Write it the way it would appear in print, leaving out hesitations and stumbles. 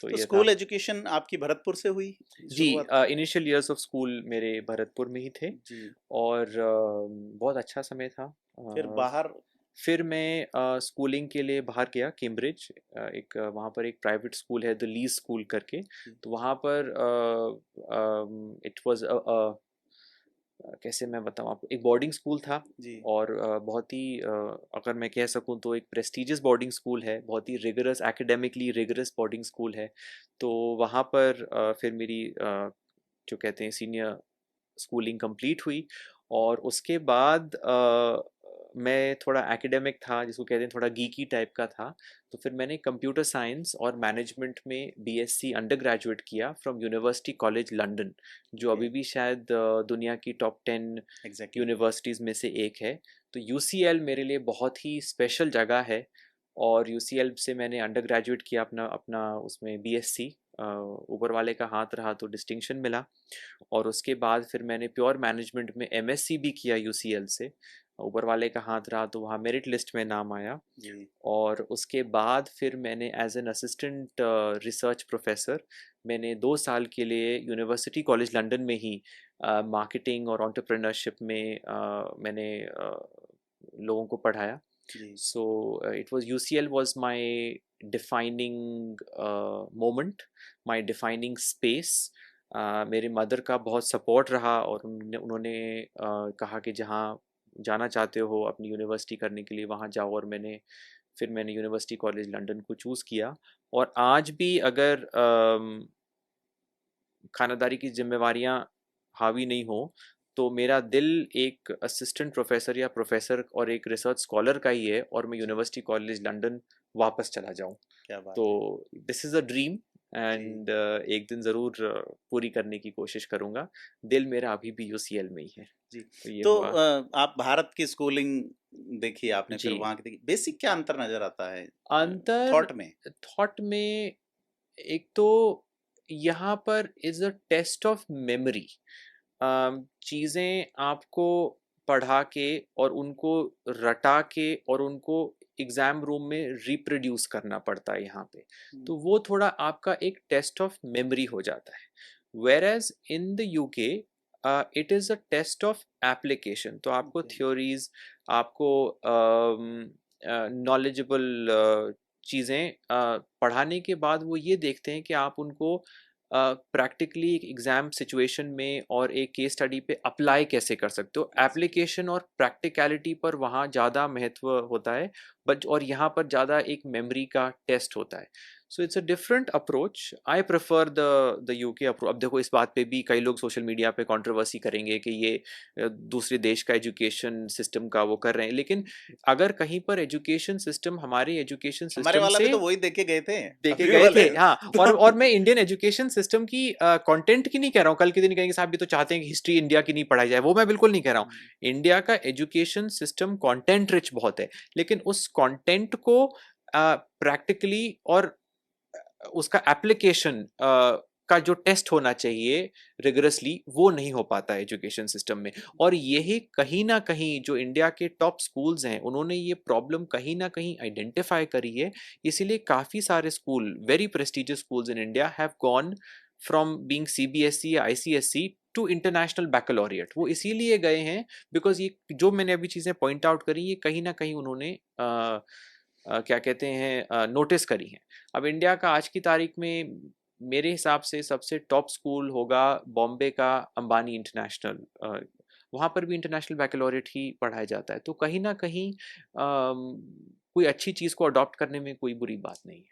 तो तो ये था। स्कूल एजुकेशन आपकी भरतपुर से हुई जी, शुरुआत? इनिशियल इयर्स ऑफ स्कूल मेरे भरतपुर में ही थे जी। और बहुत अच्छा समय था। फिर अ, बाहर? फिर मैं स्कूलिंग के लिए बाहर गया कैम्ब्रिज। एक वहाँ पर एक प्राइवेट स्कूल है द ली स्कूल करके। जी। तो वहाँ पर इट वाज कैसे मैं बताऊँ आपको, एक बोर्डिंग स्कूल था जी। और बहुत ही अगर मैं कह सकूँ तो एक प्रेस्टिजियस बोर्डिंग स्कूल है, बहुत ही rigorous, academically rigorous boarding school है। तो वहाँ पर फिर मेरी जो कहते हैं सीनियर स्कूलिंग कंप्लीट हुई और उसके बाद मैं थोड़ा एकेडमिक था, जिसको कहते हैं थोड़ा गीकी टाइप का था। तो फिर मैंने कंप्यूटर साइंस और मैनेजमेंट में बीएससी अंडर ग्रेजुएट किया फ्रॉम यूनिवर्सिटी कॉलेज लंदन, जो ओके। अभी भी शायद दुनिया की टॉप 10 एग्जैक्टली। यूनिवर्सिटीज़ में से एक है। तो यूसीएल मेरे लिए बहुत ही स्पेशल जगह है और यूसीएल से मैंने अंडर ग्रेजुएट किया अपना अपना उसमें बीएससी। ऊपर वाले का हाथ रहा तो डिस्टिंक्शन मिला और उसके बाद फिर मैंने प्योर मैनेजमेंट में एमएससी भी किया यूसीएल से। ऊपर वाले का हाथ रहा तो वहाँ मेरिट लिस्ट में नाम आया। जी। और उसके बाद फिर मैंने as an assistant research professor मैंने 2 साल के लिए यूनिवर्सिटी कॉलेज लंदन में ही मार्केटिंग और एंटरप्रेन्योरशिप में मैंने लोगों को पढ़ाया। जी। So it was UCL was my defining moment, my defining space. मेरे मदर का बहुत सपोर्ट रहा और उन्होंने उन्होंने कहा कि जहाँ जाना चाहते हो अपनी यूनिवर्सिटी करने के लिए वहाँ जाओ, और मैंने यूनिवर्सिटी कॉलेज लंदन को चूज़ किया। और आज भी अगर खानादारी की जिम्मेवारियाँ हावी नहीं हो तो मेरा दिल एक असिस्टेंट प्रोफेसर या प्रोफेसर और एक रिसर्च स्कॉलर का ही है और मैं जी। यूनिवर्सिटी कॉलेज लंदन वापस चला जाऊँ। क्या तो बात है। दिस इज़ अ ड्रीम जी। एंड एक दिन ज़रूर पूरी करने की कोशिश करूँगा। दिल मेरा अभी भी यूसीएल में ही है। जी। तो ये तो हुआ। आप भारत की स्कूलिंग देखी आपने, फिर जी। वहाँ की देखी, बेसिक क्या अंतर नज़र आता है अंतर थॉट में? थॉट में एक तो यहाँ पर is a test of memory. चीज़ें आपको पढ़ा के और उनको रटा के और उनको एग्ज़ाम रूम में रिप्रोड्यूस करना पड़ता है यहाँ पे। हुँ। तो वो थोड़ा आपका एक टेस्ट ऑफ मेमोरी हो जाता है। Whereas in the UK it is a test of application. तो आपको ओके। थ्योरीज़, आपको नॉलेजेबल चीज़ें पढ़ाने के बाद वो ये देखते हैं कि आप उनको प्रैक्टिकली एक एग्ज़ाम सिचुएशन में और एक केस स्टडी पे अप्लाई कैसे कर सकते हो। एग्ज़ैक्टली। एप्लीकेशन और प्रैक्टिकलिटी पर वहाँ ज़्यादा महत्व होता है, बट और यहाँ पर ज़्यादा एक मेमोरी का टेस्ट होता है। So it's a different approach. I prefer the UK approach. अब देखो, इस बात पे भी कई लोग सोशल मीडिया पे कंट्रोवर्सी करेंगे कि ये दूसरे देश का एजुकेशन सिस्टम का वो कर रहे हैं, लेकिन अगर कहीं पर एजुकेशन सिस्टम हमारे एजुकेशन हमारे सिस्टम वाला भी से तो वही देख के गए थे, देखे अभी गए थे, वाले हाँ। तो और मैं इंडियन एजुकेशन सिस्टम की कंटेंट की नहीं कह रहा हूँ। कल के दिन कहेंगे साहब ये तो चाहते हैं कि हिस्ट्री इंडिया की नहीं पढ़ाई जाए, वो मैं बिल्कुल नहीं कह रहा हूँ। हुँ। इंडिया का एजुकेशन सिस्टम कंटेंट रिच बहुत है, लेकिन उस कंटेंट को प्रैक्टिकली और उसका एप्लीकेशन का जो टेस्ट होना चाहिए रिगरसली, वो नहीं हो पाता है एजुकेशन सिस्टम में। और यही कहीं ना कहीं जो इंडिया के टॉप स्कूल्स हैं उन्होंने ये प्रॉब्लम कहीं ना कहीं आइडेंटिफाई करी है। इसीलिए काफ़ी सारे school, very prestigious schools in India, have gone from being CBSE या आईसीएसई टू इंटरनेशनल बैकलॉरिएट। वो इसीलिए गए हैं बिकॉज ये जो मैंने अभी चीज़ें पॉइंट आउट करी, ये कहीं ना कहीं उन्होंने क्या कहते हैं नोटिस करी हैं। अब इंडिया का आज की तारीख में मेरे हिसाब से सबसे टॉप स्कूल होगा बॉम्बे का अंबानी इंटरनेशनल। वहाँ पर भी इंटरनेशनल बैकलॉरेट ही पढ़ाया जाता है। तो कहीं ना कहीं कोई अच्छी चीज़ को अडॉप्ट करने में कोई बुरी बात नहीं है।